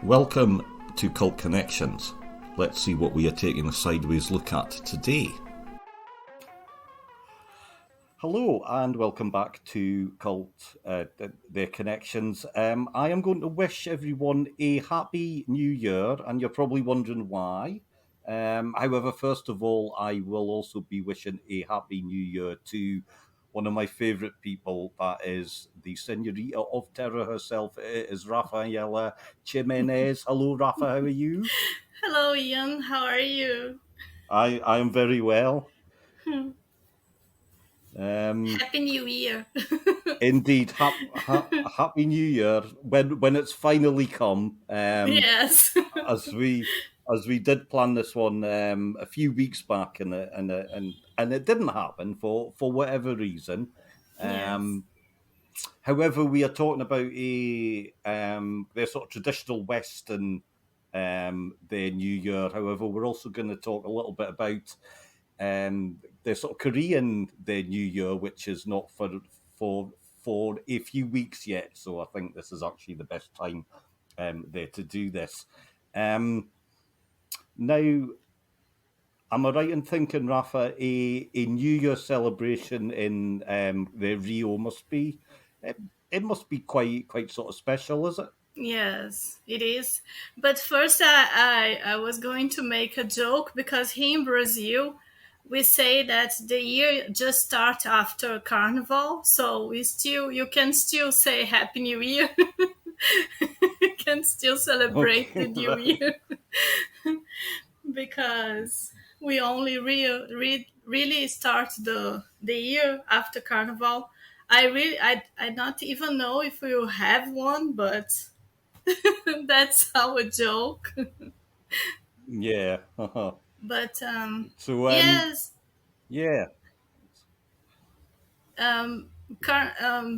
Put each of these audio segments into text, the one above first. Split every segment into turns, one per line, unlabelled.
Welcome to Cult Connections. Let's see what we are taking a sideways look at today. Hello and welcome back to Cult Their Connections. I am going to wish everyone a happy new year, and you're probably wondering why. However, first of all, I will also be wishing a happy new year to one of my favourite people, that is the Senorita of Terror herself. It is Rapha Ximenes. Hello, Rapha, how are you?
Hello, Ian. How are you?
I am very well.
Hmm.
Um,
Happy New Year.
Indeed, happy New Year when it's finally come.
Yes.
As we did plan this one a few weeks back, and it didn't happen for whatever reason.
Yes.
Um, However, we are talking about their sort of traditional Western their New Year. However, we're also going to talk a little bit about their sort of Korean their New Year, which is not for for a few weeks yet. So I think this is actually the best time there to do this. Um, Now, am I right in thinking, Rafa, a New Year celebration in the Rio must be it, it must be quite sort of special, is it?
Yes, it is. But first, I was going to make a joke because here in Brazil, we say that the year just starts after Carnival. So you can still say Happy New Year. You can still celebrate
Okay,
the New
right.
Year because we only really start the year after Carnival. I not even know if we will have one, but that's our joke.
Yeah.
But
So
yes,
yeah.
um,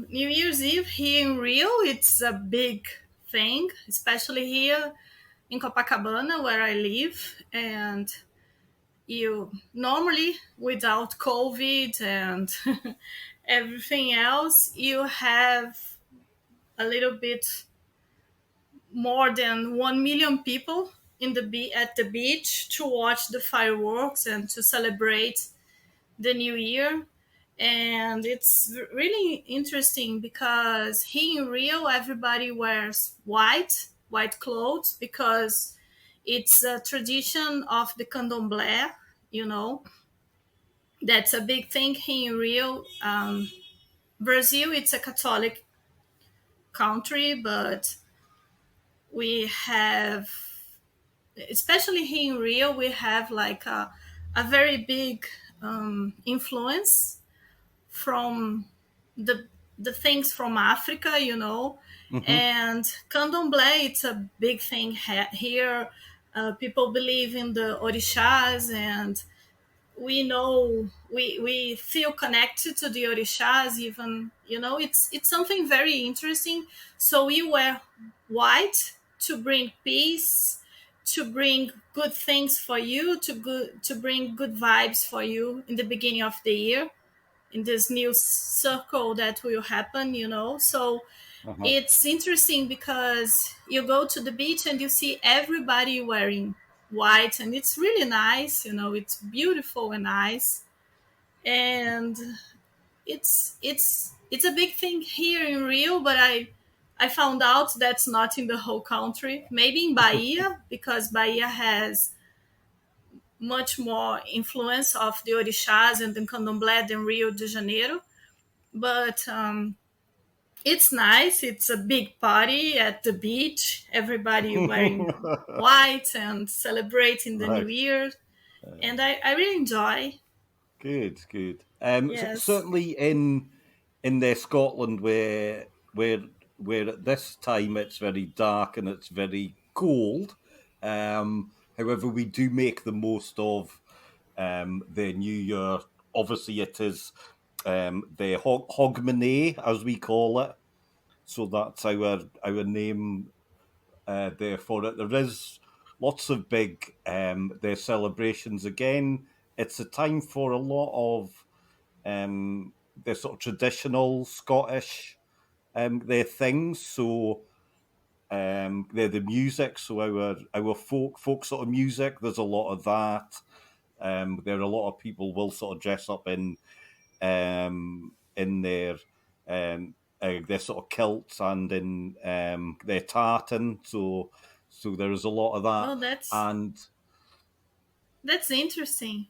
New Year's Eve here in Rio, it's a big thing, especially here in Copacabana where I live, and you normally without COVID and everything else, you have a little bit more than 1 million people at the beach to watch the fireworks and to celebrate the new year. And it's really interesting because here in Rio everybody wears white clothes because it's a tradition of the candomblé, you know. That's a big thing here in Rio. Brazil, it's a Catholic country, but we have, especially here in Rio, we have like a very big influence from the the things from Africa, you know.
Hmm.
And candomblé, it's a big thing here. People believe in the orishas, and we feel connected to the orishas, even, you know. It's something very interesting. So we wear white to bring peace, to bring good things for you, to bring good vibes for you in the beginning of the year, in this new circle that will happen, you know. So
Uh-huh.
it's interesting because you go to the beach and you see everybody wearing white, and it's really nice, you know. It's beautiful and nice, and it's a big thing here in Rio. But I found out that's not in the whole country. Maybe in Bahia, because Bahia has much more influence of the orixás and the candomblé than Rio de Janeiro. But it's nice. It's a big party at the beach. Everybody wearing white and celebrating the new
Right.
year. And I really enjoy.
Good, good.
Yes.
Certainly in there Scotland, where at this time it's very dark and it's very cold. However, we do make the most of the New Year. Obviously, it is the Hogmanay, as we call it. So that's our name there for it. There is lots of big their celebrations. Again, it's a time for a lot of their sort of traditional Scottish their things. So the music. So our folk sort of music. There's a lot of that. There are a lot of people will sort of dress up in their sort of kilts and in their tartan. So there is a lot of that,
Oh,
and
that's interesting.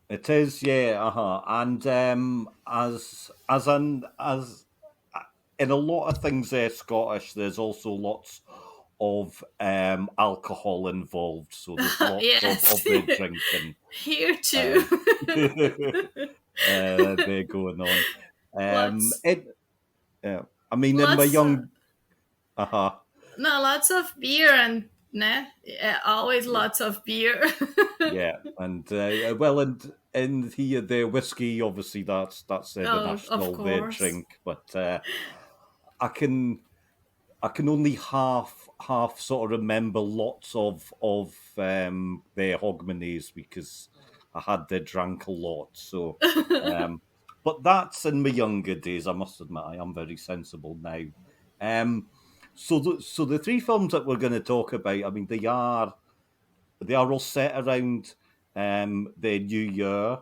it is, yeah, and as in a lot of things they're Scottish. There's also lots of alcohol involved, so there's lots
Yes.
of their drinking.
Here too.
Um, they're going on.
Lots,
It, yeah, I mean, in my
lots.
young, uh
No, lots of beer and nah, yeah, always
yeah,
lots of beer.
yeah, and well, and here their whiskey, obviously that's the
Oh, of
national their
course.
drink, but I can I can only half sort of remember lots of their hogmanies because I had their drank a lot. So, um, but that's in my younger days. I must admit, I am very sensible now. Um, so the three films that we're going to talk about, I mean, they are all set around the New Year.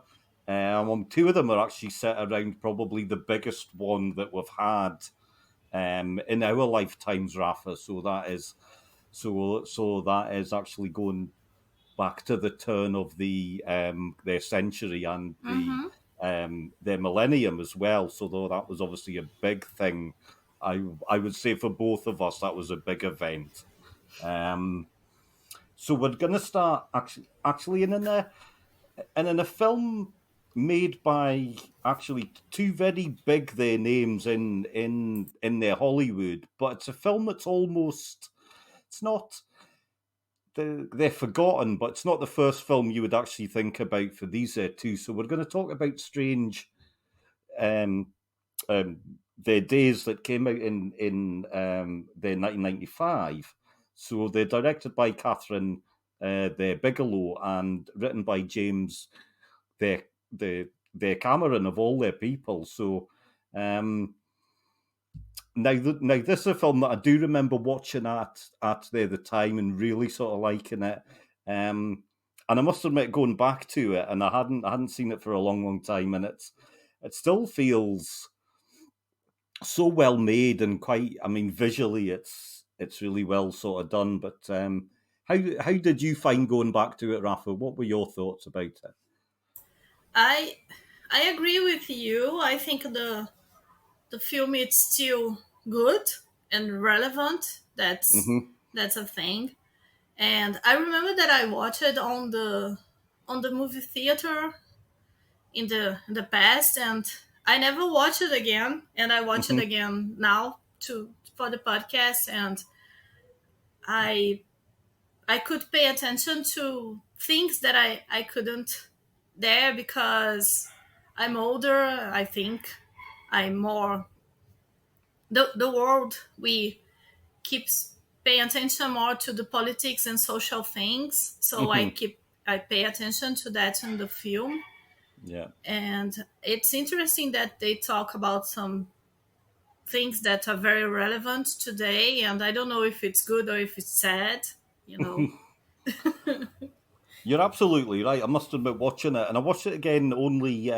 Two of them are actually set around probably the biggest one that we've had in our lifetimes, Rafa. So that is actually going back to the turn of their century and
Mm-hmm.
their millennium as well. So though that was obviously a big thing, I would say for both of us that was a big event. Um, so we're going to start actually in a film made by actually two very big their names in their Hollywood, but it's a film that's almost it's not they're forgotten, but it's not the first film you would actually think about for these two. So we're going to talk about Strange, um, um, the days that came out in the 1995. So they're directed by Catherine the Bigelow and written by James their their Cameron of all their people. So now this is a film that I do remember watching at the time and really sort of liking it. And I must admit, going back to it, and I hadn't seen it for a long time, and it still feels so well made and quite. I mean, visually, it's really well sort of done. But how did you find going back to it, Rafa? What were your thoughts about it?
I I agree with you. I think the film is still good and relevant.
Hmm.
That's a thing. And I remember that I watched it on the movie theater in the past, and I never watched it again. And I watch it
Hmm.
again now to for the podcast, and I I could pay attention to things that I couldn't there because I'm older. I think I'm more the world we keeps pay attention more to the politics and social things. So
Hmm.
I pay attention to that in the film,
Yeah.
and it's interesting that they talk about some things that are very relevant today. And I don't know if it's good or if it's sad. You know.
You're absolutely right. I must admit, watching it, and I watched it again only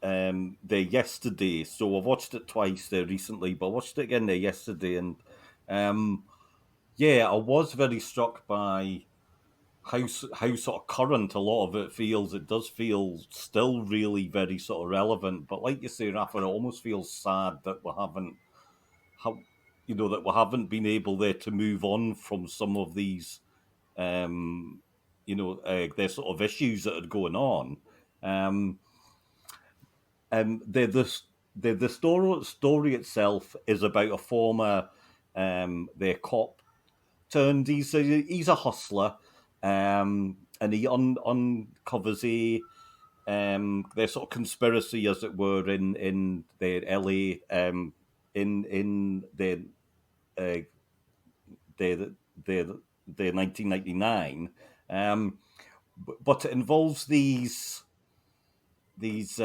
there yesterday. So I've watched it twice there recently, but I watched it again there yesterday, and um, yeah, I was very struck by how sort of current a lot of it feels. It does feel still really very sort of relevant, but like you say, Rafa, it almost feels sad that we haven't how that we haven't been able there to move on from some of these their sort of issues that are going on. Um, and the story itself is about a former their cop turned he's a hustler, and he uncovers their sort of conspiracy, as it were, in their LA, in uh, their their their 1999. Um, but it involves these these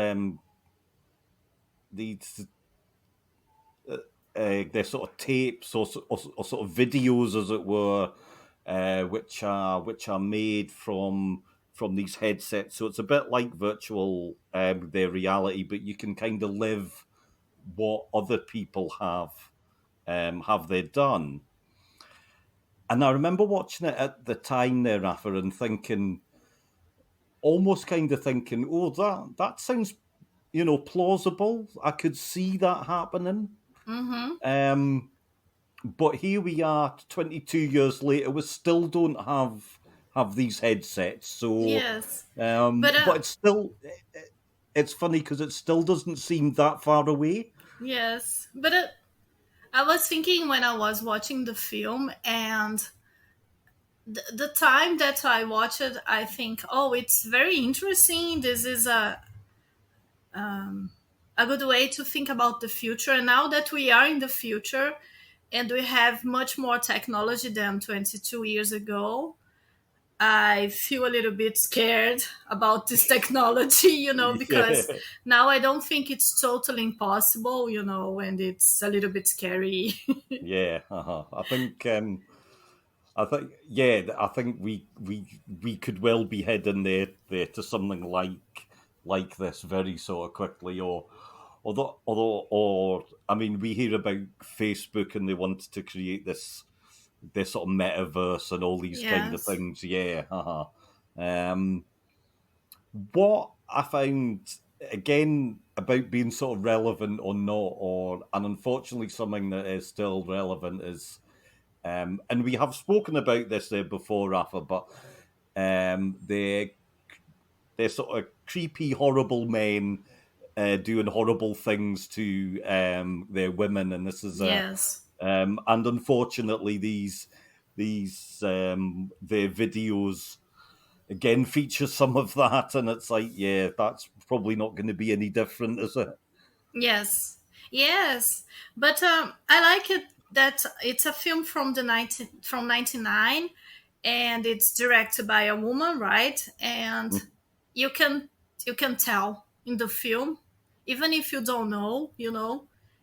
they're sort of tapes or sort of videos, as it were, which are made from these headsets. So it's a bit like virtual their reality, but you can kind of live what other people have they done. And I remember watching it at the time there, Rafa, and thinking, almost kind of thinking, oh, that sounds, plausible. I could see that happening.
Mm-hmm.
Um, but here we are, 22 years later, we still don't have these headsets. So,
Yes, but
but it's funny because it still doesn't seem that far away.
yes, but I was thinking when I was watching the film, and the time that I watched it, I think, oh, it's very interesting. This is a good way to think about the future. And now that we are in the future and we have much more technology than 22 years ago, I feel a little bit scared about this technology, because
Yeah,
now I don't think it's totally impossible, and it's a little bit scary.
yeah. I think we could well be heading there to something like this very sort of quickly, or I mean, we hear about Facebook and they want to create this sort of metaverse and all these kind of
Yes.
things. Yeah. Um, what I found again about being sort of relevant or not, and unfortunately something that is still relevant is, and we have spoken about this there before, Rafa, but they're sort of creepy, horrible men doing horrible things to their women, and this is a
Yes.
and unfortunately these their videos again feature some of that, and it's like, yeah, that's probably not going to be any different, is it?
Yes, yes, but I like it that it's a film from the 99, and it's directed by a woman, right? And you can you can tell in the film, even if you don't know,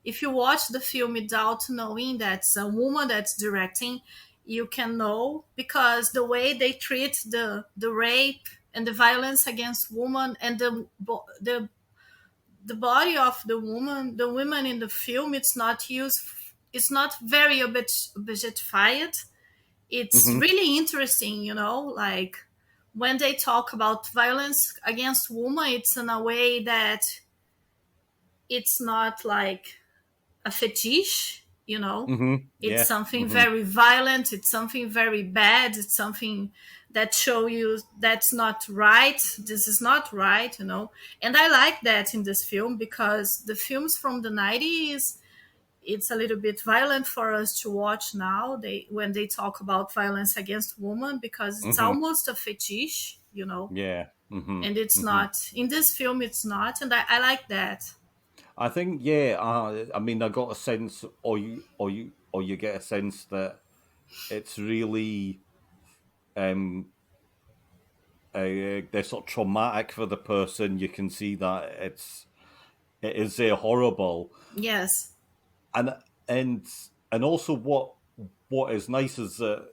if you watch the film without knowing that's a woman that's directing, you can know because the way they treat the rape and the violence against women and the body of the women in the film, it's not very objectified. It's
Hmm.
really interesting, like when they talk about violence against women, it's in a way that it's not like a fetish,
Hmm.
it's
Yeah.
something
Hmm.
very violent, it's something very bad, it's something that show you that's not right, this is not right, and I like that in this film because the films from the 90s, it's a little bit violent for us to watch now, when they talk about violence against women, because it's
Hmm.
almost a fetish,
Yeah. Hmm.
and it's
Hmm.
not in this film, it's not, and I like that.
I think, yeah. I mean, I got a sense, or you get a sense that it's really they're sort of traumatic for the person. You can see that it is horrible,
Yes.
and and and also what is nice is that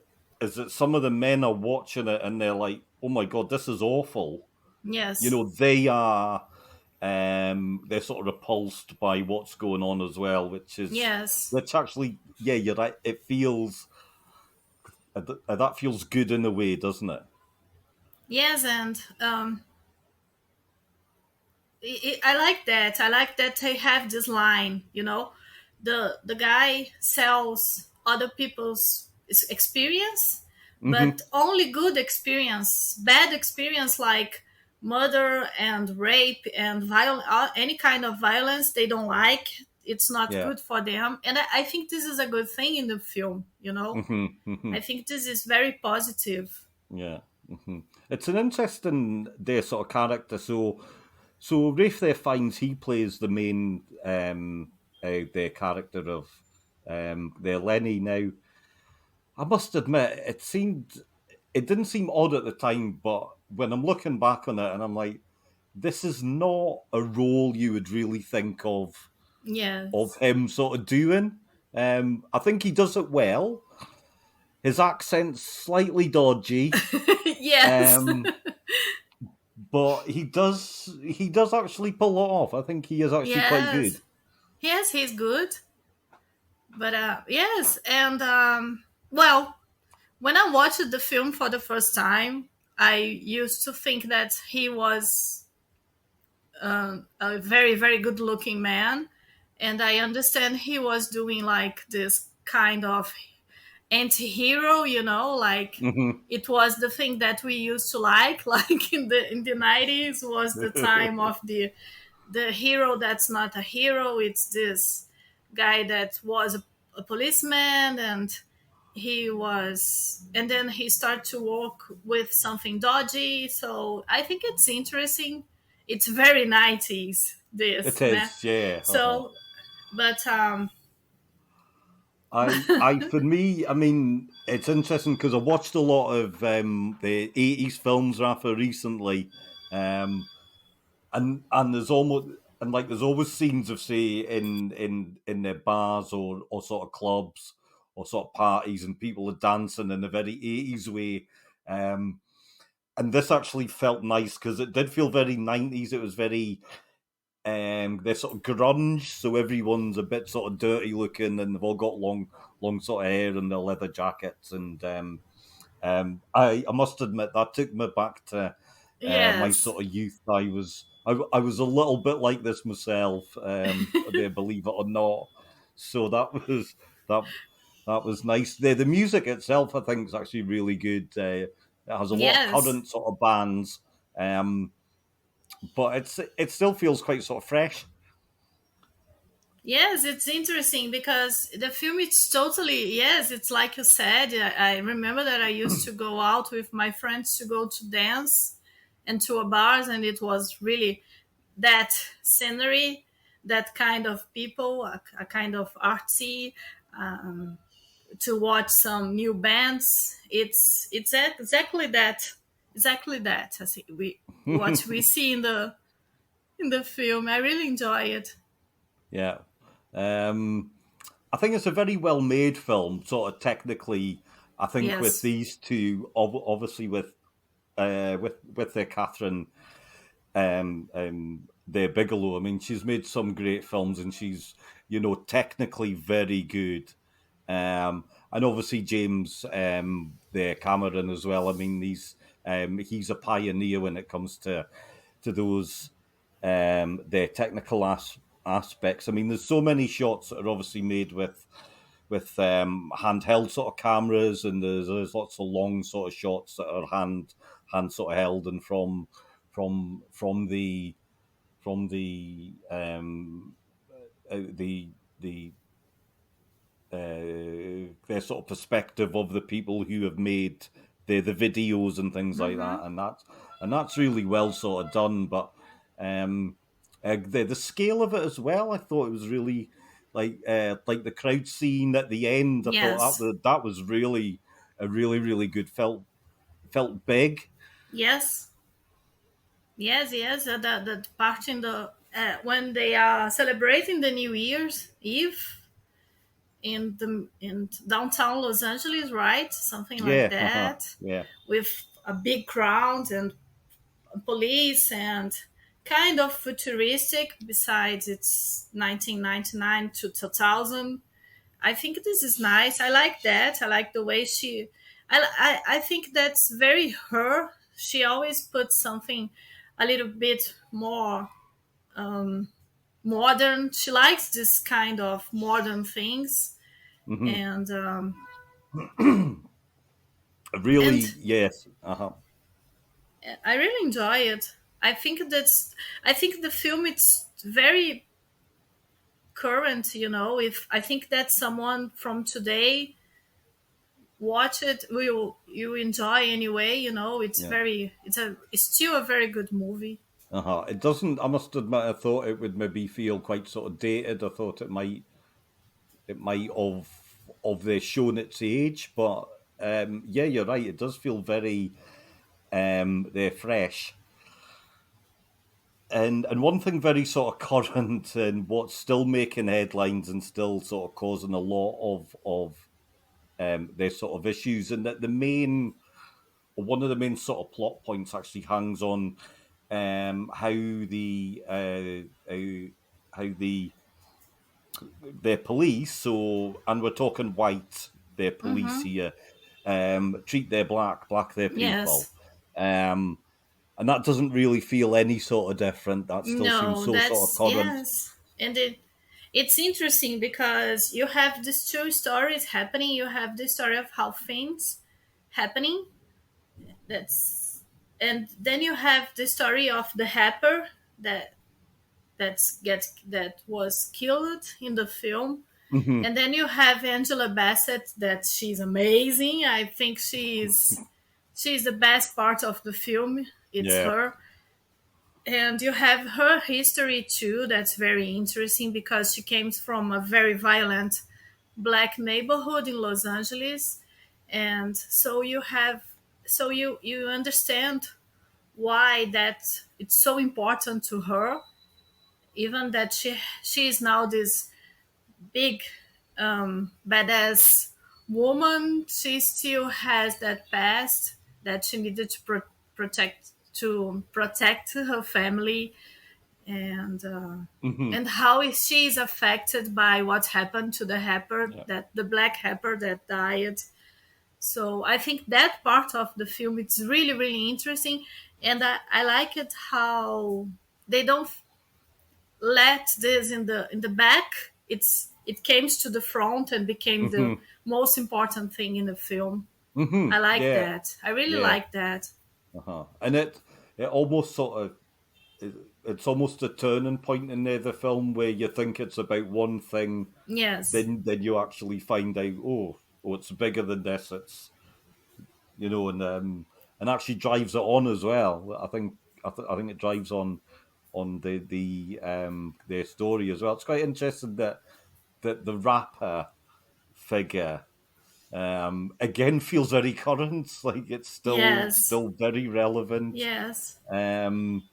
some of the men are watching it and they're like, oh my god, this is awful.
Yes.
They are they're sort of repulsed by what's going on as well,
Yes.
which actually, yeah, you're right. It feels that feels good in a way, doesn't it?
Yes, and I like that. I like that they have this line. The guy sells other people's experience, but
Hmm.
only good experience. Bad experience like murder and rape and any kind of violence they don't like. It's not
Yeah.
good for them, and I think this is a good thing in the film.
Hmm. Hmm.
I think this is very positive.
Yeah. Hmm. It's an interesting their sort of character. So Rafe there finds he plays the main their character of their Lenny. Now, I must admit, it didn't seem odd at the time, but when I'm looking back on it, and I'm like, this is not a role you would really think of
Yes.
him sort of doing. I think he does it well. His accent's slightly dodgy,
Yes.
um, but he does actually pull it off. I think he is actually quite good.
Yes. Yes, he's good. But yes, and well, when I watched the film for the first time, I used to think that he was a very, very good looking man. And I understand he was doing like this kind of anti hero, like
Hmm.
it was the thing that we used to like, like in the 90s was the time of the hero that's not a hero. It's this guy that was a policeman, and then he started to work with something dodgy. So I think it's interesting. It's very 90s,
It
this, né?
is, yeah.
So, but
For me, I mean, it's interesting because I watched a lot of the '80s films, Rafa, recently, um, and there's always scenes of, say, in their bars or sort of clubs or sort of parties, and people are dancing in a very '80s way. Um, and this actually felt nice because it did feel very '90s. It was very they're sort of grunge, so everyone's a bit sort of dirty looking, and they've all got long sort of hair and their leather jackets. And I must admit that took me back to my
yes,
sort of youth. I was a little bit like this myself, believe it or not. So that that was nice. The music itself, I think, is actually really good. It has a lot of
yes.
current sort of bands, um, but it still feels quite sort of fresh.
Yes, it's interesting because the film is totally, yes, it's like you said. I remember that I used to go out with my friends to go to dance and to a bars, and it was really that scenery, that kind of people, a kind of artsy, um, to watch some new bands. It's exactly that. I see, we what we see in the film. I really enjoy it.
Yeah. Um, I think it's a very well made film, sort of technically. I think with
Yes.
these two, obviously with their Catherine, their Bigelow. I mean, she's made some great films, and she's technically very good. And obviously James, the Cameron as well. I mean, he's a pioneer when it comes to those their technical aspects. I mean, there's so many shots that are obviously made with handheld sort of cameras, and there's lots of long sort of shots that are hand sort of held, and from the the their sort of perspective of the people who have made the videos and things like
Mm-hmm.
that, and that's really well sort of done. But um, the scale of it as well, I thought it was really like the crowd scene at the end. I thought
Yes.
that was really a really good felt big.
Yes. Yes. Yes. That part in the when they are celebrating the New Year's Eve in downtown Los Angeles, right? Something like
Yeah,
that,
yeah,
with a big crowd and police and kind of futuristic. Besides, it's 1999 to 2000. I think this is nice. I like that. I like the way she. I think that's very her. She always puts something a little bit more modern. She likes this kind of modern things,
hmm
and
really,
and
yes,
I really enjoy it. I think that's. I think the film it's very current. If I think that someone from today watch it, will you enjoy anyway. It's
yeah.
very. It's still a very good movie.
It doesn't. I must admit, I thought it would maybe feel quite sort of dated. I thought it might of the shown its age, but yeah, you're right. It does feel very they're fresh. and one thing very sort of current and what's still making headlines and still sort of causing a lot of their sort of issues, and that the main one of the main sort of plot points actually hangs on how the their police, so and we're talking white, their police
Mm-hmm.
here, treat their black their people.
Yes.
Um, and that doesn't really feel any sort of different. That still seems
No,
so sort of
that's
current.
yes. And it's interesting because you have these two stories happening. You have the story of how things happening. That's and then you have the story of the hacker that was killed in the film.
Hmm.
And then you have Angela Bassett that she's amazing. I think she's the best part of the film. It's
Yeah.
her. And you have her history too. That's very interesting because she came from a very violent black neighborhood in Los Angeles, and so you understand why that it's so important to her. Even that she is now this big badass woman, she still has that past that she needed to protect her family, and
Hmm.
and how is she is affected by what happened to the rapper,
Yeah.
that the black rapper that died. So I think that part of the film it's really really interesting, and I like it how they don't let this in the back. It came to the front and became the
Hmm.
most important thing in the film.
Hmm.
I like
Yeah.
that. I really
Yeah.
like that.
Uh-huh. And it almost sort of it's almost a turning point in there, the film, where you think it's about one thing,
Yes.
then you actually find out, oh, it's bigger than this. It's and actually drives it on as well. I think it drives on their story as well. It's quite interesting that the rapper figure again feels very current. Like it's
Yes.
still very relevant.
Yes.
Um,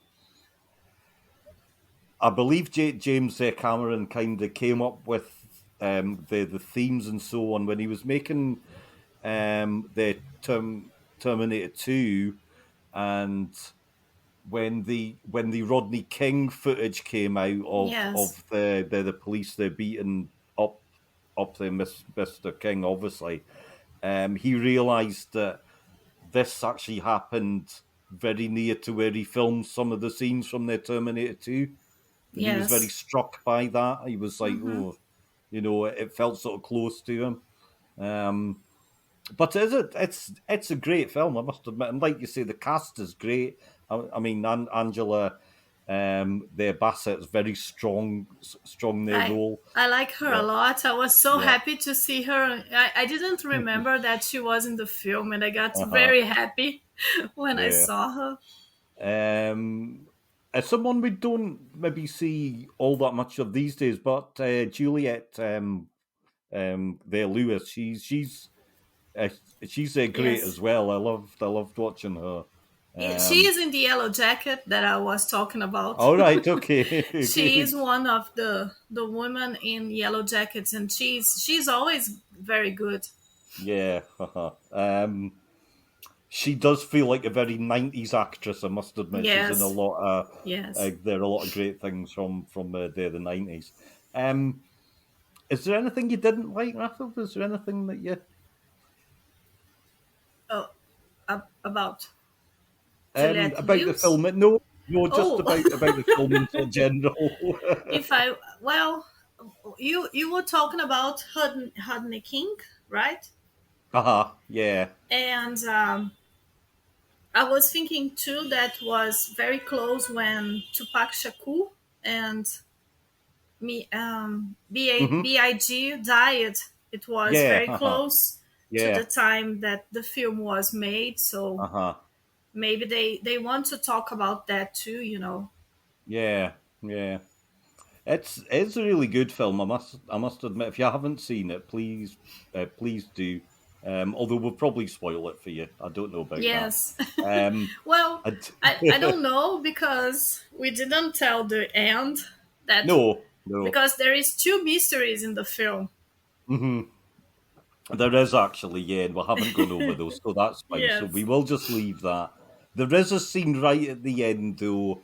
I believe James Cameron kind of came up with the themes and so on when he was making the Terminator 2, and when the Rodney King footage came out
Yes.
of the police they're beating up the Mr. King, obviously, he realised that this actually happened very near to where he filmed some of the scenes from the Terminator 2, and he was very
Yes.
struck by that. He was like,
Mm-hmm.
oh, it felt sort of close to him. Um, but it's a great film, I must admit, and like you say, the cast is great. I mean, Angela, their Bassett's very strong in their
I
role.
I like her a
Yeah,
lot. I was so
yeah,
happy to see her. I didn't remember that she was in the film, and I got
uh-huh,
very happy when I
yeah.
saw her.
As someone we don't maybe see all that much of these days, but Juliet, there, Lewis, uh, she's great
Yes.
as well. I loved watching her.
She
Um,
is in the yellow jacket that I was talking about.
all right, okay,
She is
good.
one of the women in yellow jackets, and she's always very good.
Yeah, she does feel like a very '90s actress. I must admit, she's in a
Yes.
lot of
Yes.
there are a lot of great things from the '90s. Um, is there anything you didn't like, Rafa? Was there anything that you
Oh, about Juliette
about the
Lewis.
film? No, no, just
Oh,
about the film in general.
if I well, you were talking about Rodney King, right?
Yeah.
And I was thinking too that was very close when Tupac Shakur and
Hmm.
Big died. It was
Yeah.
very close to the
Yeah.
time that the film was made, so
Uh-huh.
maybe they want to talk about that too.
Yeah. Yeah. It's a really good film. I must admit, if you haven't seen it, please do. Although we'll probably spoil it for you. I don't know about that.
Yes.
Um,
Well,
and
I don't know because we didn't tell the end that
no, no.
because there is two mysteries in the film.
Hmm. There is actually, yeah, and we haven't gone over those, so that's fine. So we
Yes.
will just leave that. There is a scene right at the end, though,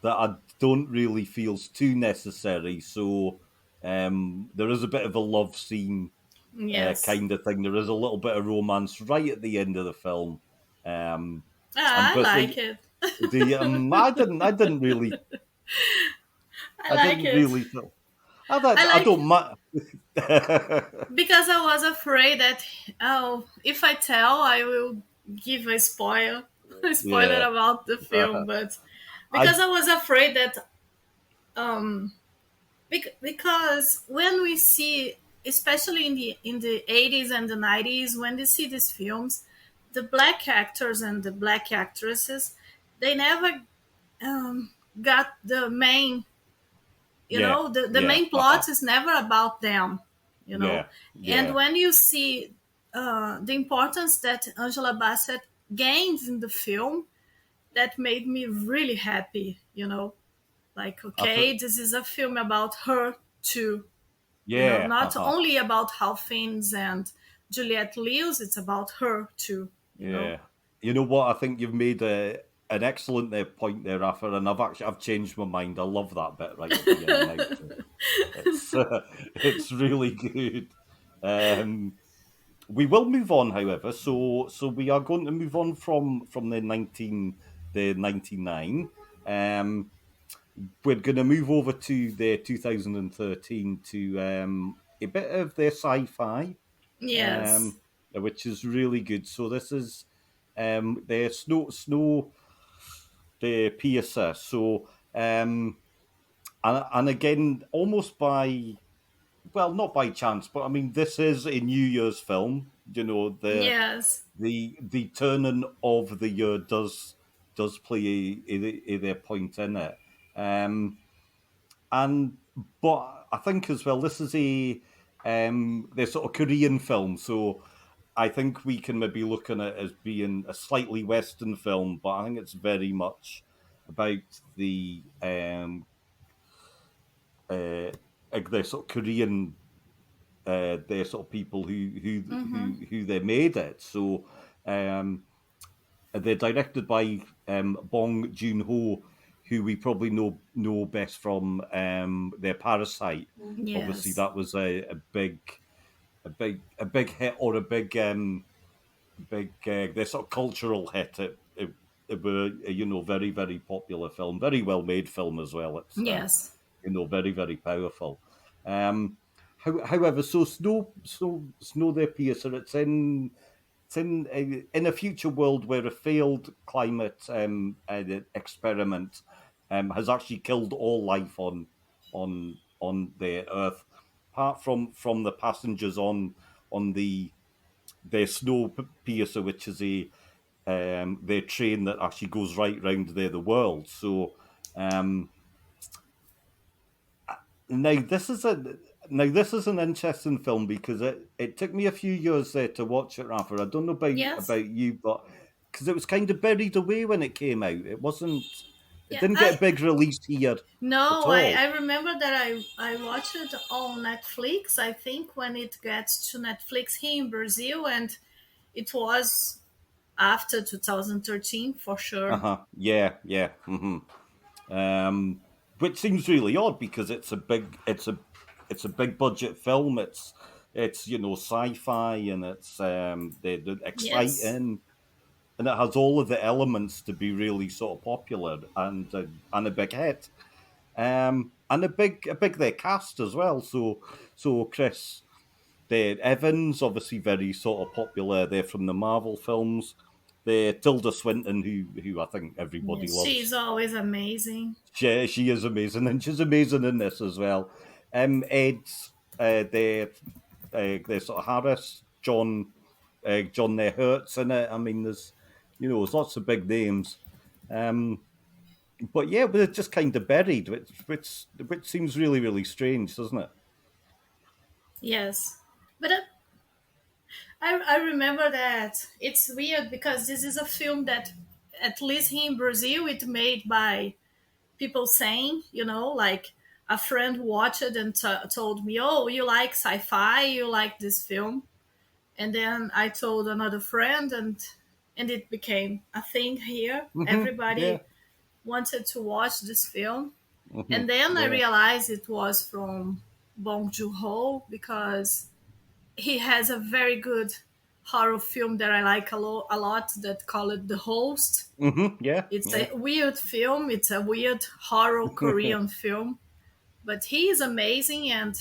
that I don't really feels too necessary. So there is a bit of a love scene
Yes.
kind of thing. There is a little bit of romance right at the end of the film. Um, and
Ah, I
but
like it.
I didn't really,
I
I
like
didn't
it.
really feel.
I
I
like
don't mind.
because I was afraid that if I tell, I will give a spoiler
Yeah,
about the film. But because
I
I was afraid that um, because when we see, especially in the 80s and the 90s, when we see these films, the black actors and the black actresses, they never um, got the main,
yeah,
the
yeah,
main plot is never about them, you know.
yeah,
And
yeah.
when you see the importance that Angela Bassett gains in the film, that made me really happy, like,
I thought,
okay, this is a film about her too,
yeah,
not only about how Fiennes and Juliette lives, it's about her too.
yeah. You know what? I think you've made an excellent point there, Rafa, and I've changed my mind. I love that bit right at the end now. So it's it's really good. Um, we will move on, however. So we are going to move on from the 99. Um, we're going to move over to the 2013 to a bit of their sci-fi,
Yes.
um, which is really good. So this is the snow the piercer. So and again, almost by well, not by chance, but I mean, this is a New Year's film. You know,
Yes.
the turning of the year does play their point in it. Um, and but I think as well, this is a they're sort of Korean film, so I think we can maybe look at it as being a slightly Western film, but I think it's very much about uh, the sort of Korean they're sort of people
Mm-hmm.
who they made it. So um, they're directed by Bong Joon Ho, who we probably know best from their Parasite. Obviously,
Yes.
that was a big hit or a big their sort of cultural hit. It were very very popular film, very well made film as well. It's
Yes.
very very powerful. Um, however, so Snow the Piercer, in a future world where a failed climate experiment has actually killed all life on the Earth, apart from the passengers on their snow piercer, which is a their train that actually goes right round the world. So um, now this is a this is an interesting film because it took me a few years there to watch it, Rafa. I don't know
Yes.
about you, but because it was kind of buried away when it came out, it
Yeah.
didn't get a
I
big release here at
No, I
all.
remember that I watched it on Netflix. I think when it gets to Netflix here in Brazil, and it was after 2013 for
Uh
sure.
huh. Yeah. Yeah. Um, which seems really odd because it's a big budget film. It's sci-fi and it's they're
Yes.
exciting and it has all of the elements to be really sort of popular and a big hit. And a big their cast as well. So Chris the Evans, obviously very sort of popular. They're from the Marvel films. The Tilda Swinton, who I think everybody
Yes. She's
loves.
always amazing.
She is amazing, and she's amazing in this as well. Ed's their sort of Harris, John their Hurts in it. I mean, there's lots of big names. Um, but yeah, but it's just kind of buried, which seems really really strange, doesn't it?
Yes, but I remember that. It's weird because this is a film that, at least here in Brazil, it made by people saying, like a friend watched it and told me, "Oh, you like sci-fi? You like this film?" And then I told another friend, and it became a thing here.
Yeah.
Everybody wanted to watch this film,
Hmm.
and then I
Yeah.
realized it was from Bong Joon-ho because he has a very good horror film that I like a lot that called The Host.
Yeah.
It's
Yeah.
a weird film. It's a weird horror Korean film, but he is amazing, and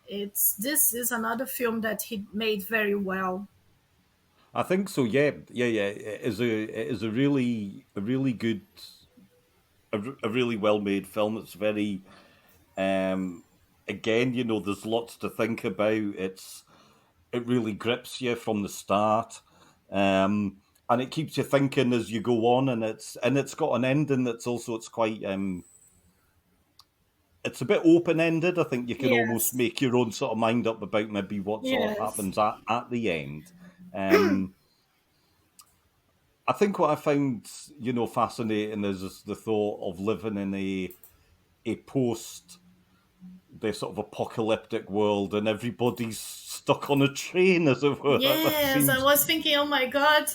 it's this is another film that he made very well.
I think so. Yeah. Yeah. Yeah. It is a really good, a really well made film. It's very um again, there's lots to think about. It really grips you from the start. And it keeps you thinking as you go on, and it's got an ending that's also it's quite it's a bit open ended. I think you can almost
Yes,
make your own sort of mind up about maybe what sort of
yes,
happens at the end. Um, I think what I found, fascinating is the thought of living in a post the sort of apocalyptic world, and everybody's stuck on a train, as it were. That
yes. I
seems,
was thinking, oh my god,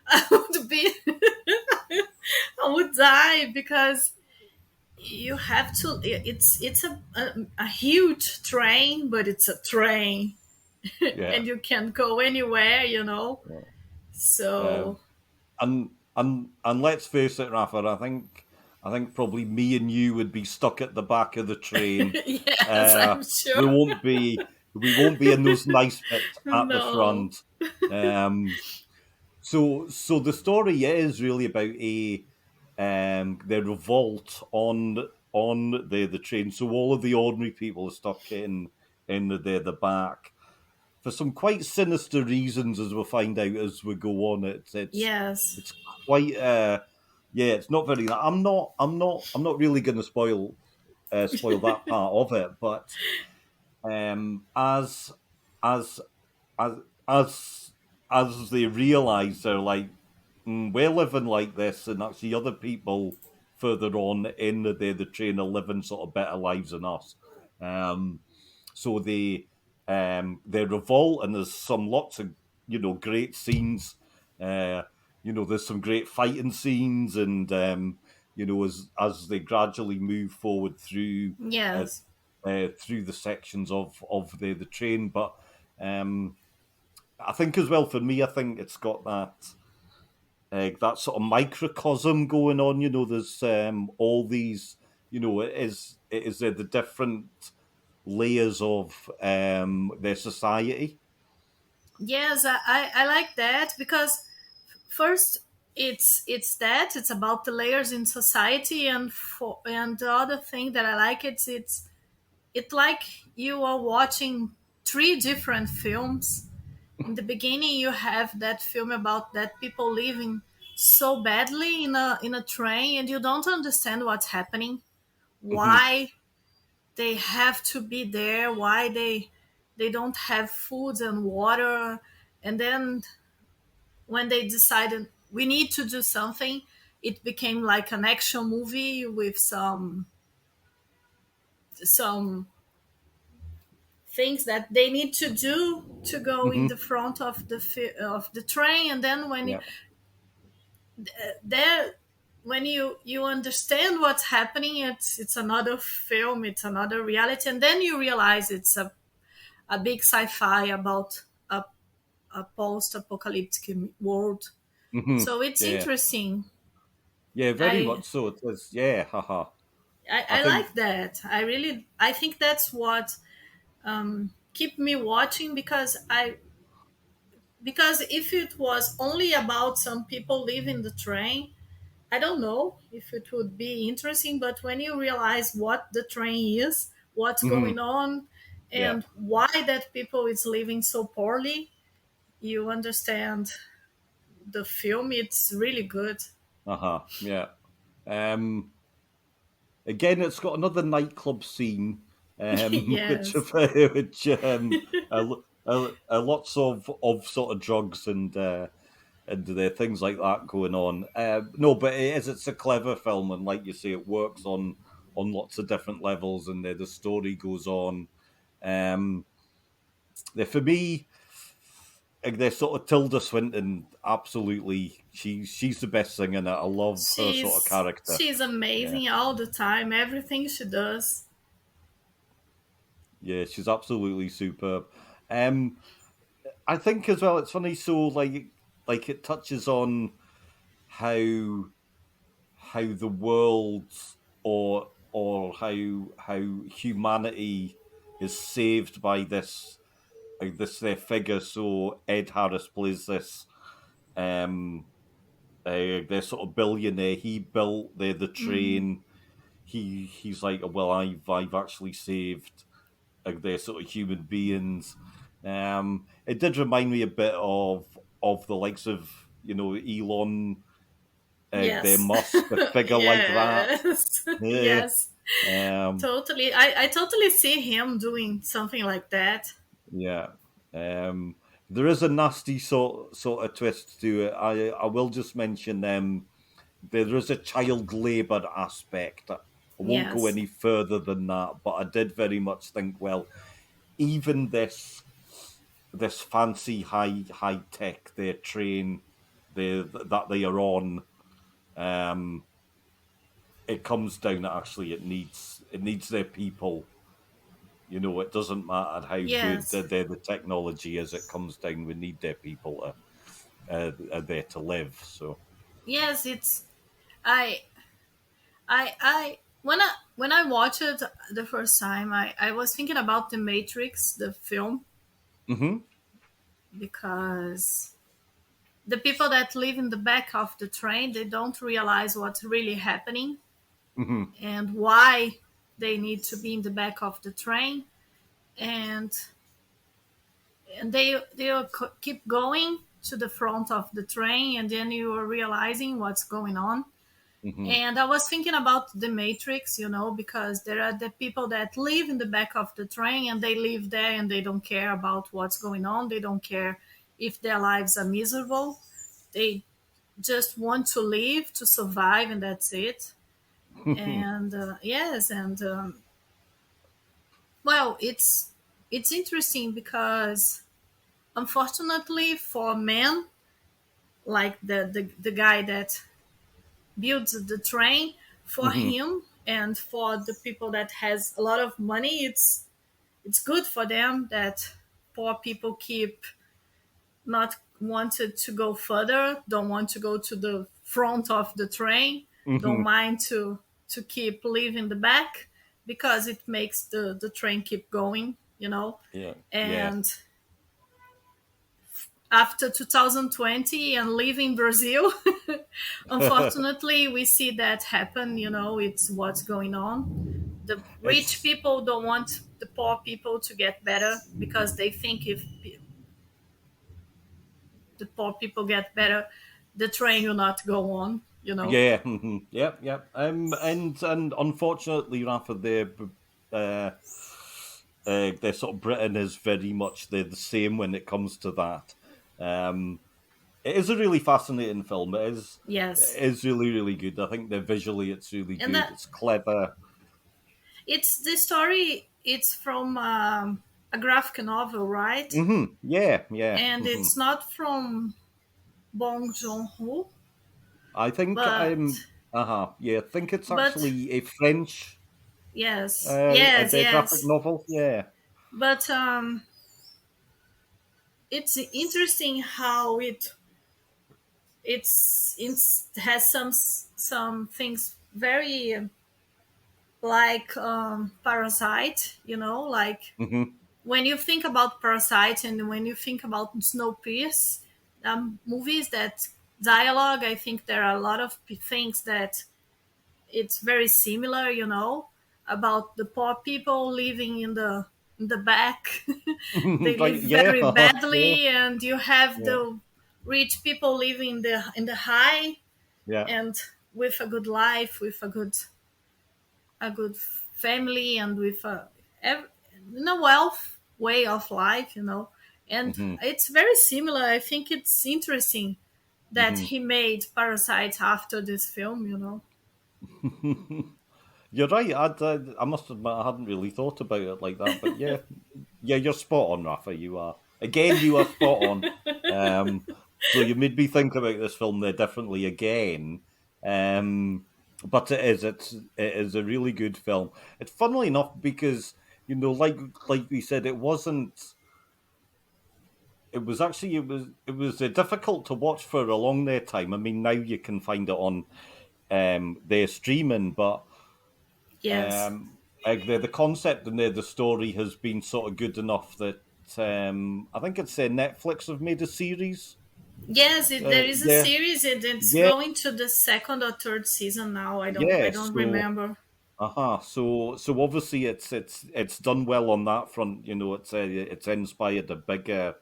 I would be, I would die because you have to. It's a huge train, but it's a train,
yeah.
and you can go anywhere,
Yeah.
So
Um, and let's face it, Rafa. I think probably me and you would be stuck at the back of the train.
yes,
Uh,
I'm
we
sure.
won't be we won't be in those nice bits at the
No.
front. Um, so the story is really about the revolt on the train. So all of the ordinary people are stuck in the back for some quite sinister reasons, as we'll find out as we go on.
Yes.
It's quite yeah. It's not very. I'm not really going to spoil that part of it, but um, as as as as as they realise, they're like, we're living like this, and actually other people further on in the train are living sort of better lives than us. Um, so they revolt, and there's some lots of great scenes. Uh, there's some great fighting scenes, and as they gradually move forward uh,
Yes.
through the sections of the train. But um, I think as well, for me, I think it's got that sort of microcosm going on. There's all these. It is the different layers of their society.
Yes, I like that because first it's that it's about the layers in society, and the other thing that I like it's like you are watching three different films. In the beginning you have that film about that people living so badly in a train, and you don't understand what's happening,
Hmm.
why they have to be there, why they don't have food and water. And then when they decided we need to do something, it became like an action movie with some things that they need to do to go in the
Hmm.
front of of the train. And then
Yeah.
there when you understand what's happening, it's another film, it's another reality, and then you realize it's a big sci-fi about a post-apocalyptic world.
Hmm.
So it's
Yeah.
interesting.
Yeah. Very
I
much so. It is. Yeah. Haha. I
I
think.
like that. I think that's what keep me watching because if it was only about some people leaving the train, I don't know if it would be interesting. But when you realize what the train is, what's
Hmm.
going on,
Yeah.
and why that people is living so poorly, you understand the film. It's really good.
Haha. Yeah. Um. Again, it's got another nightclub scene, which
Yes.
which lots of sort of drugs and there are things like that going on. No, but it's a clever film, and like you say, it works on lots of different levels, and the story goes on. Um, for me, they're sort of Tilda Swinton. Absolutely, she's the best singer in it. I love her sort of character.
She's
Yeah,
amazing all the time. Everything she does.
yeah, she's absolutely superb. Um, I think as well, it's funny. So like it touches on how the world or how humanity is saved by this their figure. So Ed Harris plays this their sort of billionaire. He built the
Hmm.
train. He's like, well, I've actually saved their sort of human beings. It did remind me a bit of the likes of Elon, their
Yes.
Musk, a figure like that.
Yes.
Yeah.
Yes.
Um,
Totally. I totally see him doing something like that.
yeah. Um, there is a nasty sort of twist to it. I will just mention there is a child labour aspect. I won't go
Yes.
any further than that, but I did very much think, well, even this fancy high tech their train that they are on, um, it comes down to actually it needs their people. It doesn't matter how good
Yes.
the technology is. It comes down. We need their people are there to live. So.
Yes, it's I when I watched it the first time, I was thinking about the Matrix, the film,
Hmm.
because the people that live in the back of the train, they don't realize what's really happening
Hmm.
and why they need to be in the back of the train, and they keep going to the front of the train, and then you are realizing what's going on.
Hmm.
And I was thinking about the Matrix, because there are the people that live in the back of the train, and they live there and they don't care about what's going on. They don't care if their lives are miserable. They just want to live, to survive, and that's it. And yes, and well, it's interesting because unfortunately for men, like the guy that builds the train, for
Hmm.
him and for the people that has a lot of money, it's good for them that poor people keep not wanted to go further, don't want to go to the front of the train, don't
Hmm.
mind to keep living the back, because it makes the train keep going.
Yeah. Yeah.
And after 2020 and leaving Brazil, unfortunately, we see that happen. It's what's going on. The rich
It's
people don't want the poor people to get better, because they think if the poor people get better, the train will not go on.
Yeah, yep, yep. And unfortunately, Rafa, uh, their sort of Britain is very much the same when it comes to that. It is a really fascinating film.
Yes.
It is really really good. I think that visually it's really
And
good.
that
It's clever.
it's the story, it's from a graphic novel, right?
Yeah, yeah.
And it's not from Bong Joon-ho,
I think
but
yeah. I think it's
but
actually a French
yes, yes,
their graphic
yes.
novel. Yeah.
But it's interesting how it has some things very like Parasite. Like
Hmm.
when you think about Parasite and when you think about Snowpiercer, movies that dialogue, I think there are a lot of things that it's very similar, about the poor people living in the back. They
Like
live
yeah,
very
yeah,
badly, and you have
yeah,
the rich people living in the high,
yeah.
and with a good life, with a good family, and with a wealth way of life. And
Hmm.
it's very similar. I think it's interesting that
Hmm.
he made Parasite after this film, you know.
You're right. I must admit I hadn't really thought about it like that, but yeah, yeah, you're spot on, Rafa. You are again. You are spot on. Um, so you made me think about this film there differently again. But it is a really good film. It's funnily enough because like we said, it wasn't. It was actually it was difficult to watch for a long there time. I mean, now you can find it on their streaming, but
Yes.
the concept and the story has been sort of good enough that I think it's Netflix have made a series.
Yes, there is a
Yeah,
series and it's
yeah,
going to the second or third season now. I
yeah.
don't
So,
remember.
so obviously it's done well on that front. You know, it's inspired a bigger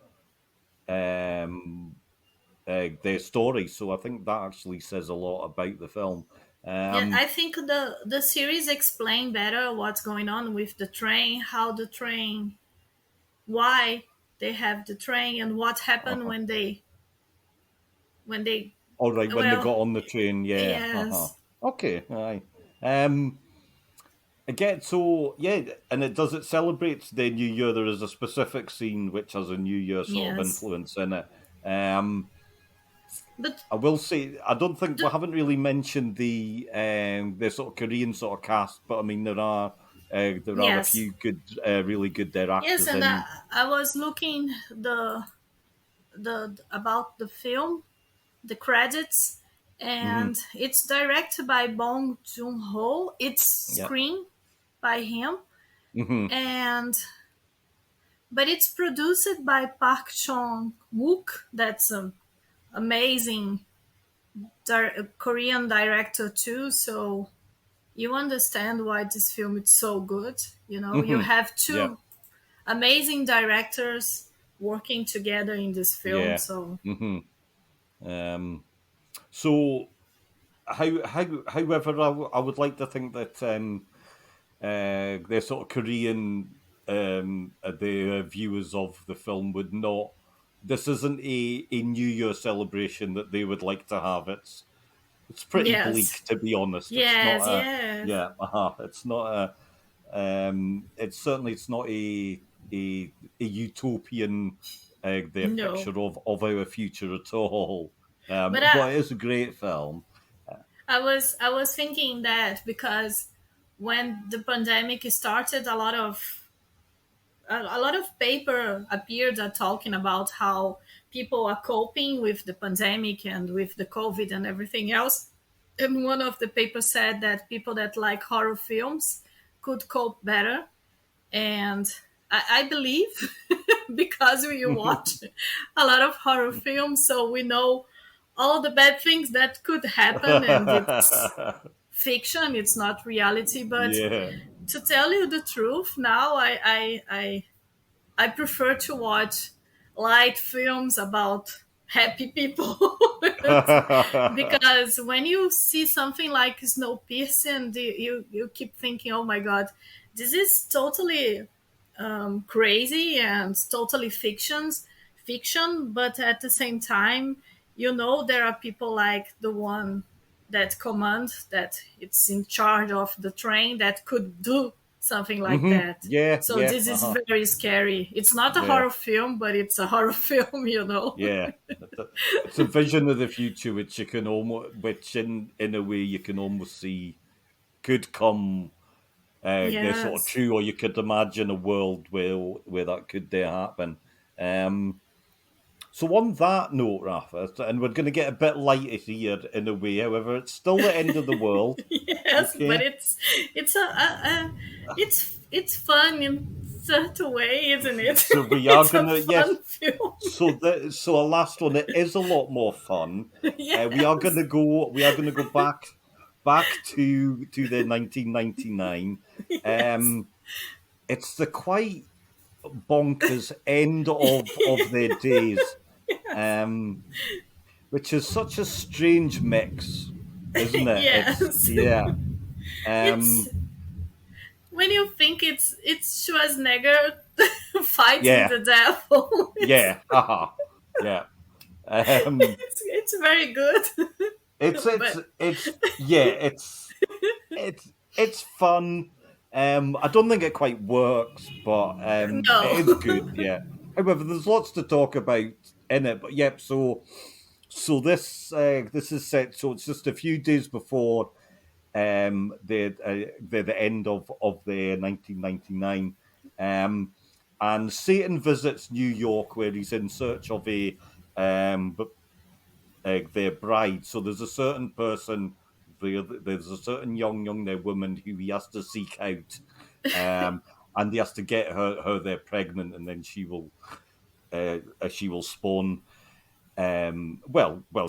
their story. So I think that actually says a lot about the film.
Yeah, I
Um,
think the series explain better what's going on with the train, how the train, why they have the train, and what happened
uh-huh.
when they
All right, when they
well,
got on the train, yeah. Uh-huh.
yes,
Okay, aye. Um, Again, so yeah, and it celebrates the New Year. There is a specific scene which has a New Year sort of
yes,
influence in it. Um,
but
I will say I don't think we
the,
haven't really mentioned the sort of Korean sort of cast, but I mean there are a
yes,
few good, really good
yes,
actors
and
in.
I was looking the about the film, the credits,
Hmm.
and it's directed by Bong Joon Ho. It's
Yeah.
screened by him,
Hmm.
and but it's produced by Park Chan Wook. That's an amazing Korean director too. So you understand why this film is so good. You know, you
Hmm.
have
Yeah.
two amazing directors working together in this film.
Yeah.
So
Hmm. Um, so however, I would like to think that the sort of Korean the viewers of the film would not. This isn't a New Year celebration that they would like to have. It's pretty bleak,
yes,
to be honest. It's not
yes,
a
yes.
yeah. It's not a. It's not a utopian their
No,
picture of our future at all.
but
But it is a great film.
I was thinking that because when the pandemic started, a lot of paper appeared talking about how people are coping with the pandemic and with the COVID and everything else. And one of the papers said that people that like horror films could cope better. And I believe because we watch a lot of horror films, so we know all the bad things that could happen, and it's fiction, it's not reality. But
Yeah.
to tell you the truth, now I prefer to watch light films about happy people. Because when you see something like Snowpiercer, and you keep thinking, oh my god, this is totally crazy and totally fiction, but at the same time, you know, there are people like the one that command, that it's in charge of the train, that could do something like
Hmm.
that.
Yeah,
So
yeah,
this is very scary. It's not a
yeah,
horror film, but it's a horror film, you know.
yeah. It's a vision of the future which you can almost, which in a way you can almost see could come. They're sort of
Yes.
true, or you could imagine a world where that could happen. Um, so on that note, Rafa, and we're going to get a bit lighter here in a way. However, it's still the end of the world.
Yes, but
Okay,
it's it's fun in such a way, isn't it?
so we are
It's a
gonna yes.
fun film.
So a last one. It is a lot more fun. We are
Yes.
gonna go. We are gonna go back to the 1999.
Yes.
Um, it's the quite bonkers end of their days. Um, which is such a strange mix, isn't it? It's
Yes.
yeah.
It's
Um,
when you think it's Schwarzenegger fighting
Yeah,
the devil.
yeah, haha, yeah. Um,
It's very good. But
it's yeah, it's fun. I don't think it quite works, but it
no.
is good. Yeah. However, there's lots to talk about in it. But yep. This is set. So it's just a few days before the end of the 1999. Um, and Satan visits New York, where he's in search of um, their bride. So there's a certain person, there's a certain young woman who he has to seek out, um, and he has to get her there pregnant, and then she will spawn.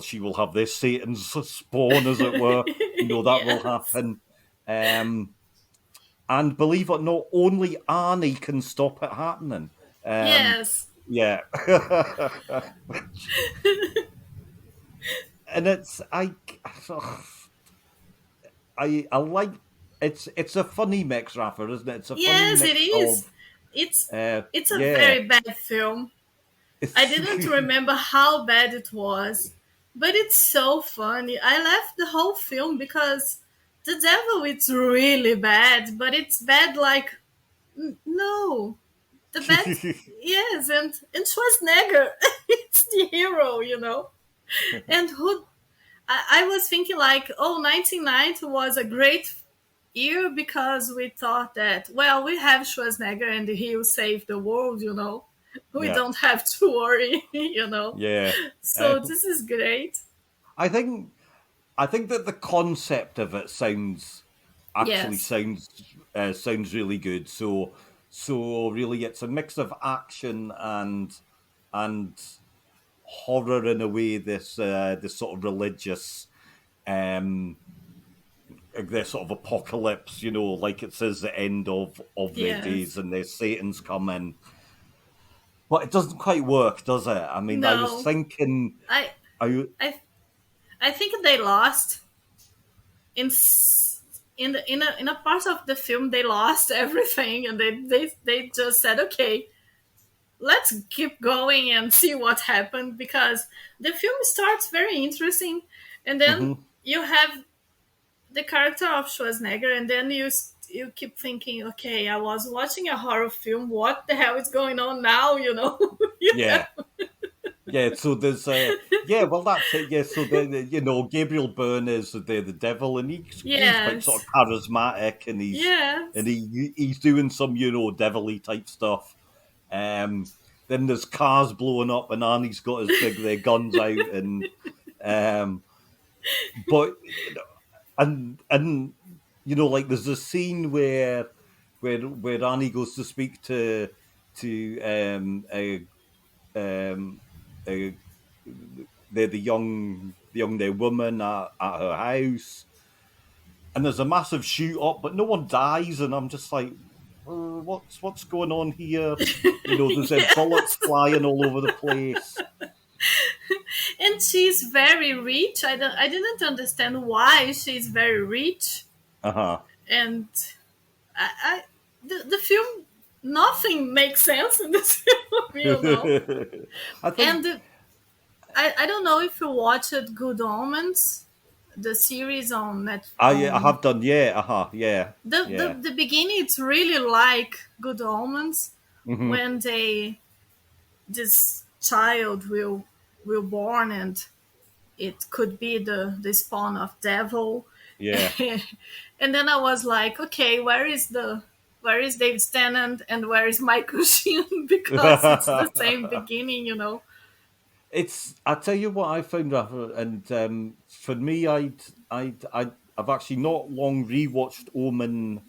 She will have this Satan's spawn, as it were. That will
yes.
happen. Um, and believe it or not, only Arnie can stop it happening. Um,
Yes.
yeah. And I like it's a funny mix, Rafa, isn't it? It's a funny
Yes, it
mix of
is. It's it's a
yeah.
very bad film. I didn't remember how bad it was, but it's so funny. I left the whole film because the devil it's really bad, but it's bad like no. The bad yes, and Schwarzenegger it's the hero. And who I was thinking like, oh, 1990 was a great year because we thought that, well, we have Schwarzenegger and he'll save the world. We
Yeah,
don't have to worry.
yeah.
So
Um,
this is great.
I think I think that the concept of it actually
Yes.
sounds really good. So really, it's a mix of action and horror in a way. This sort of religious, um, this sort of apocalypse. Like it says the end of their days,
Yes.
and there's Satan's coming. But it doesn't quite work, does it? I mean, I was
No.
thinking,
I
I
I I think they lost in in a part of the film. They lost everything, and they just said, okay, let's keep going and see what happened, because the film starts very interesting, and then
mhm.
you have the character of Schwarzenegger, and then you keep thinking, okay, I was watching a horror film. What the hell is going on now? Yeah.
Yeah, yeah. So there's well, that's it. Yeah, so Gabriel Byrne is the devil, and he's quite sort
Yes.
of charismatic, and
Yes.
he's doing some devilly type stuff. Then there's cars blowing up, and Arnie's got his big their guns out, and um, but and like there's a scene where Annie goes to speak to um a, the young their woman at her house, and there's a massive shoot up, but no one dies, and I'm just like, what's going on here? There's bullets
Yes.
flying all over the place.
And she's very rich. I didn't understand why she's very rich.
Uh huh.
And I the film, nothing makes sense in this film.
I think
And I don't know if you watched Good Omens, the series on net
I
on
have done. Yeah. Uh huh. Yeah.
the
Yeah.
the beginning. It's really like Good Omens
Hmm.
when this child will born, and it could be the spawn of devil.
Yeah.
And then I was like, okay, where is David Tennant and where is Michael Sheen? Because it's the same beginning.
I tell you what I found, Rafa, and for me, I've actually not long rewatched Omen.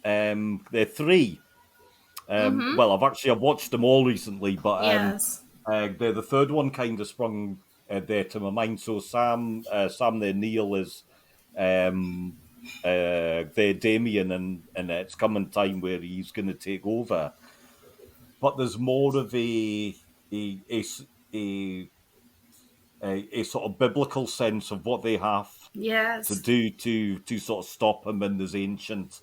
They're three.
Mm-hmm.
I've watched them all recently, but
Yes.
the third one kind of sprung there to my mind. So Sam there, Neil is um, there, Damien, and it's coming time where he's going to take over. But there's more of a, a, a a sort of biblical sense of what they have to
Yes.
do to sort of stop him in these ancient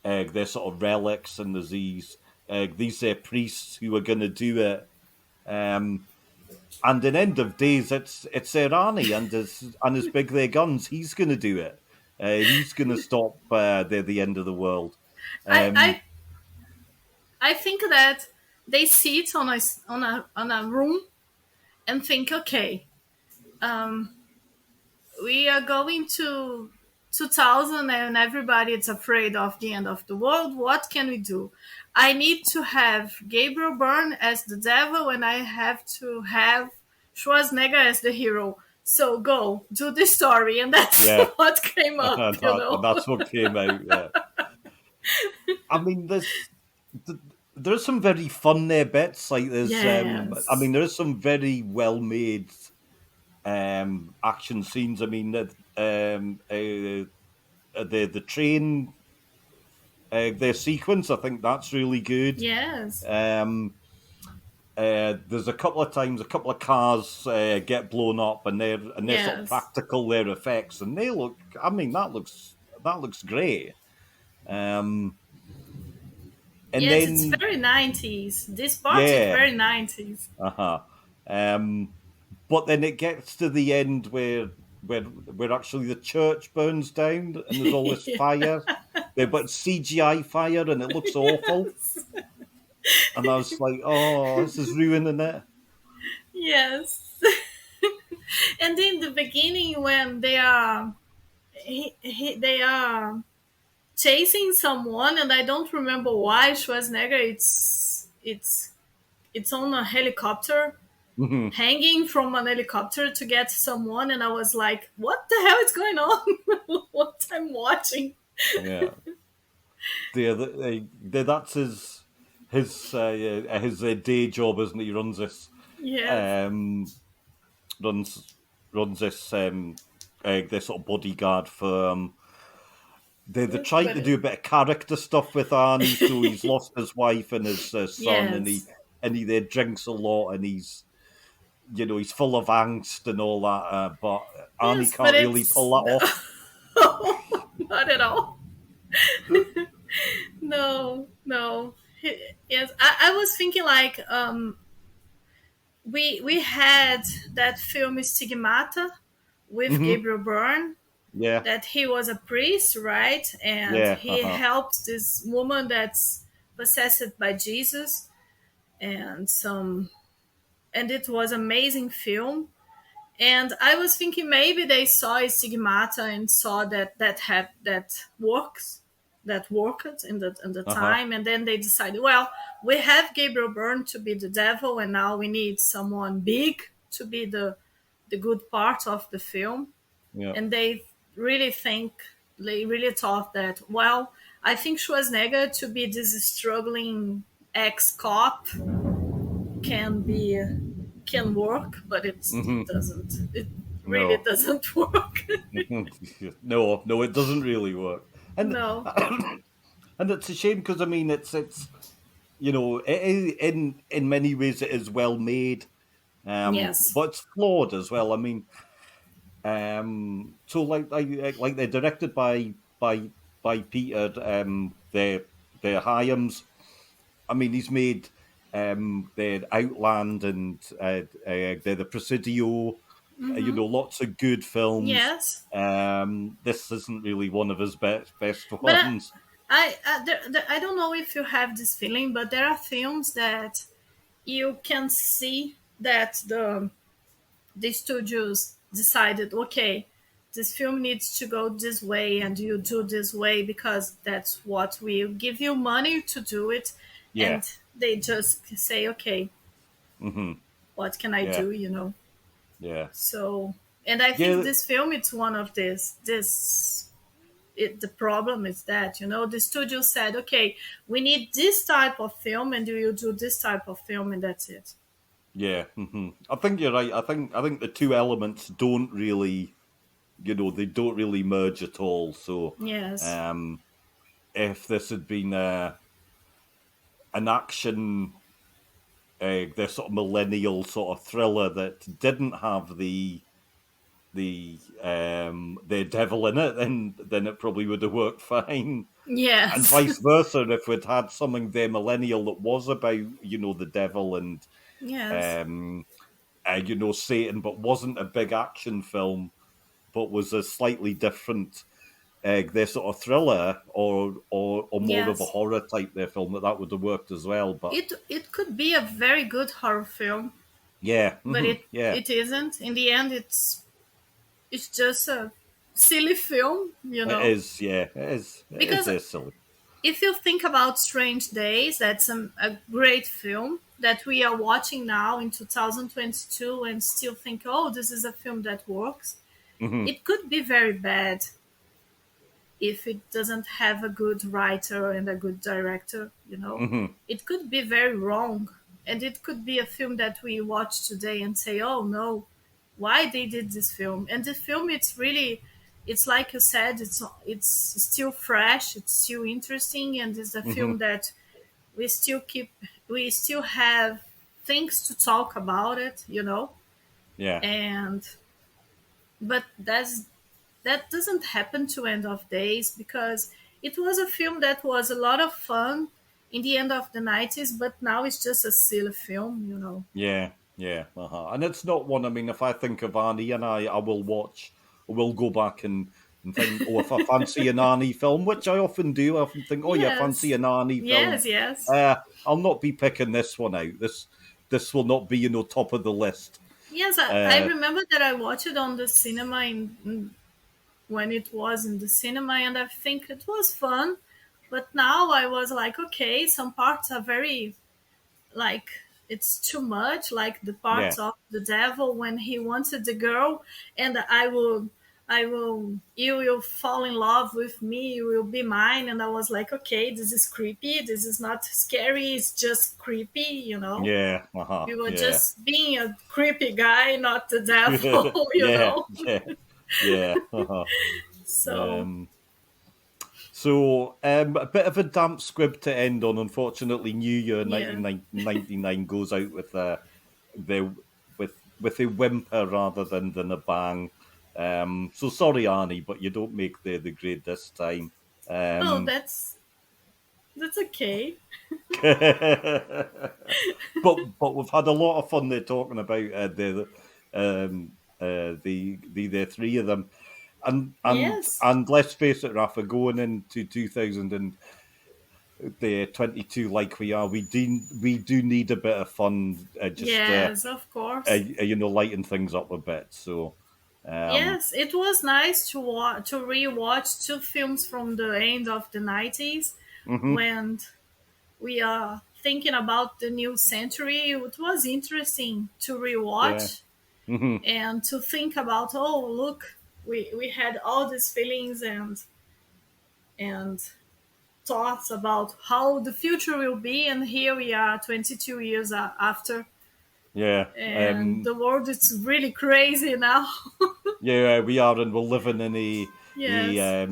their sort of relics and disease. these priests who are going to do it. And in End of Days, it's Irani and his big their guns. He's going to do it. He's going to stop the end of the world.
I,
Um,
I I think that they sit on a room and think, okay, um, we are going to 2000 and everybody is afraid of the end of the world. What can we do? I need to have Gabriel Byrne as the devil, and I have to have Schwarzenegger as the hero. So go do the story, and that's
yeah,
what came up,
and
you know.
that's what came out. Yeah. I mean, there's some very fun there bits. Like I
Yes,
mean, there is some very well made action scenes. I mean, the train their sequence, I think that's really good.
yes,
Um, there's a couple of times a couple of cars get blown up, and they're sort of
yes,
practical their effects, and they look. I mean, that looks great. Um, and
yes. It's
then
very 90s. This part is
yeah,
very 90s.
uh-huh. Um, but then it gets to the end where actually the church burns down, and there's all this fire. But CGI fire, and it looks awful. And I was like, oh, this is ruining it.
Yes. And in the beginning, when they are they are chasing someone, and I don't remember why Schwarzenegger it's on a helicopter,
Mhm.
hanging from an helicopter to get someone, and I was like, what the hell is going on? What I'm watching?
Yeah, that's his day job, isn't it? He
Yes,
um runs runs this sort of bodyguard firm. They're trying
but
to do a bit of character stuff with Arnie, so he's lost his wife and his son,
yes,
and he there drinks a lot, and he's full of angst and all that. But Arnie
yes, but
can't really pull that off.
not at all. No, no. Yes, I was thinking like we had that film Stigmata with
Hmm.
Gabriel Byrne,
Yeah,
that he was a priest, right? And
yeah,
he helped this woman that's possessed by Jesus, and some and it was amazing film. And I was thinking maybe they saw Stigmata and saw that works, that worked in the
uh-huh,
time, and then they decided, well, we have Gabriel Byrne to be the devil, and now we need someone big to be the good part of the film.
yeah.
And they really thought that, well, I think Schwarzenegger to be this struggling ex cop can work, but
Hmm.
it doesn't. It really
No.
doesn't work.
No, no, it doesn't really work, and
No.
and it's a shame because I mean it's in many ways it is well made,
Yes.
but it's flawed as well. I mean, so like they're directed by Peter, they're Hyams. I mean, he's made the Outland and they're the Presidio.
Mm-hmm.
Lots of good films.
Yes.
This isn't really one of his best
But
ones.
I don't know if you have this feeling, but there are films that you can see that the studios decided, okay, this film needs to go this way, and you do this way because that's what will give you money to do it,
Yeah.
and they just say, okay,
Hmm.
what can I
Yeah.
do, you know?
Yeah.
So, and I think
Yeah.
this film, it's one of the problem is that, the studio said, okay, we need this type of film, and you do this type of film, and that's it.
Yeah. I think you're right. I think the two elements don't really, they don't really merge at all. So,
Yes.
um, if this had been an action, the sort of millennial sort of thriller that didn't have the devil in it, then it probably would have worked fine. and
Yes.
vice versa. If we'd had something there millennial that was about, the devil and
Yes.
um, Satan, but wasn't a big action film, but was a slightly different, their sort of thriller or more of a
Yes.
horror type their film, that would have worked as well. But
It could be a very good horror film,
yeah,
but
yeah,
it isn't. In the end, it's just a silly film,
it is. Yeah, it
Because
is silly.
if you think about Strange Days, that's a great film that we are watching now in 2022 and still think, oh, this is a film that works.
Hmm.
It could be very bad if it doesn't have a good writer and a good director.
Hmm.
It could be very wrong. And it could be a film that we watch today and say, oh no, why they did this film? And the film, it's like you said, it's still fresh, it's still interesting, and it's a
Hmm.
film that we still have things to talk about it.
Yeah,
And but that doesn't happen to End of Days because it was a film that was a lot of fun in the end of the 90s, but now it's just a silly film.
yeah, yeah. And it's not one. I mean, if I think of Annie and I will watch. I will go back and think, oh, if I fancy an Arnie film, which I often do, I often think, oh yeah, fancy
Yes,
an Arnie film.
yes, yes,
I'll not be picking this one out. This will not be, top of the list.
yes. I
Uh,
remember that I watched it on the cinema when it was in the cinema, and I think it was fun. But now I was like, okay, some parts are very like it's too much, like the
yeah,
parts of the devil when he wanted the girl, and you will fall in love with me, you will be mine. And I was like, okay, this is creepy, this is not scary, it's just creepy.
yeah,
We were
yeah,
just being a creepy guy, not the devil. you
yeah,
know
yeah, yeah.
so
Um, a bit of a damp squib to end on. Unfortunately, New Year
yeah.
1999 goes out the with a whimper rather than a bang. So sorry, Arnie, but you don't make the grade this time.
Oh,
Um,
that's okay.
but we've had a lot of fun there talking about the three of them,
Yes,
and let's face it, Rafa, going into 2022 like we are, we do need a bit of fun, just
yes, of course.
lighten things up a bit. So, um,
Yes, it was nice to rewatch two films from the end of the 90s
mhm,
when we are thinking about the new century. It was interesting to
yeah,
rewatch
mhm,
and to think about, oh, look, we had all these feelings and thoughts about how the future will be, and here we are 22 years after,
yeah.
and the world is really crazy now.
Yeah, we are, and we're living in
Yes,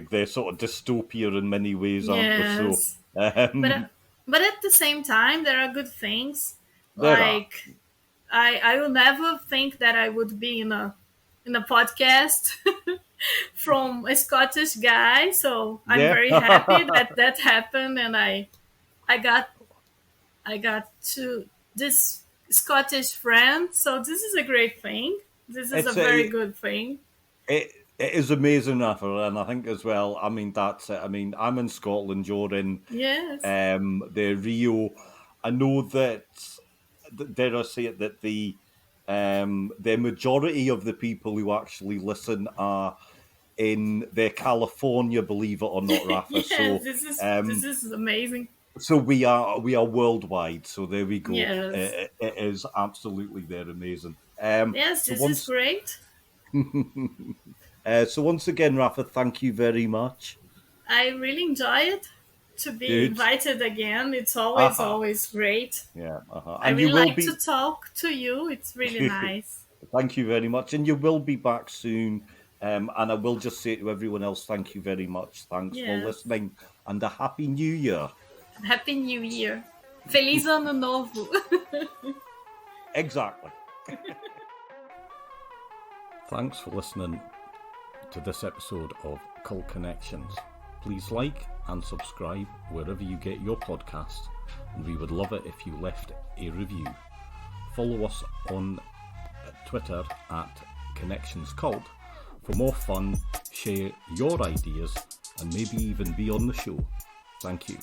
they're sort of dystopia in many ways, aren't we? So,
yes. But at the same time, there are good things.
there are,
Like I will never think that I would be in a podcast from a Scottish guy. So I'm
yeah,
very happy that that happened, and I got I got to this Scottish friend. So this is a great thing. This is a
it's
very
a,
good thing.
it is amazing, Rafa, and I think as well. I mean, that's it. I mean, I'm in Scotland. You're in
Yes.
the Rio. I know that, dare I say it, that the majority of the people who actually listen are in California, believe it or not, Rafa.
Yes.
So,
This
um,
is amazing.
so we are worldwide. So there we go.
Yes.
It is absolutely they're amazing.
Yes.
So
This is
once,
great.
so once again, Rafa, thank you very much.
I really enjoy it to be
Good.
invited again. It's
Aha.
always great. I
And you
really
will
like to
be.
talk to you. It's really nice.
Thank you very much, and you will be back soon. And I will just say to everyone else, thank you very much. Thanks for
Yes.
listening, and a happy New Year.
Happy New Year. Feliz Ano Novo.
Exactly. Thanks for listening to this episode of Cult Connections. Please like and subscribe wherever you get your podcast, and we would love it if you left a review. Follow us on Twitter at Connections Cult for more fun, share your ideas, and maybe even be on the show. Thank you.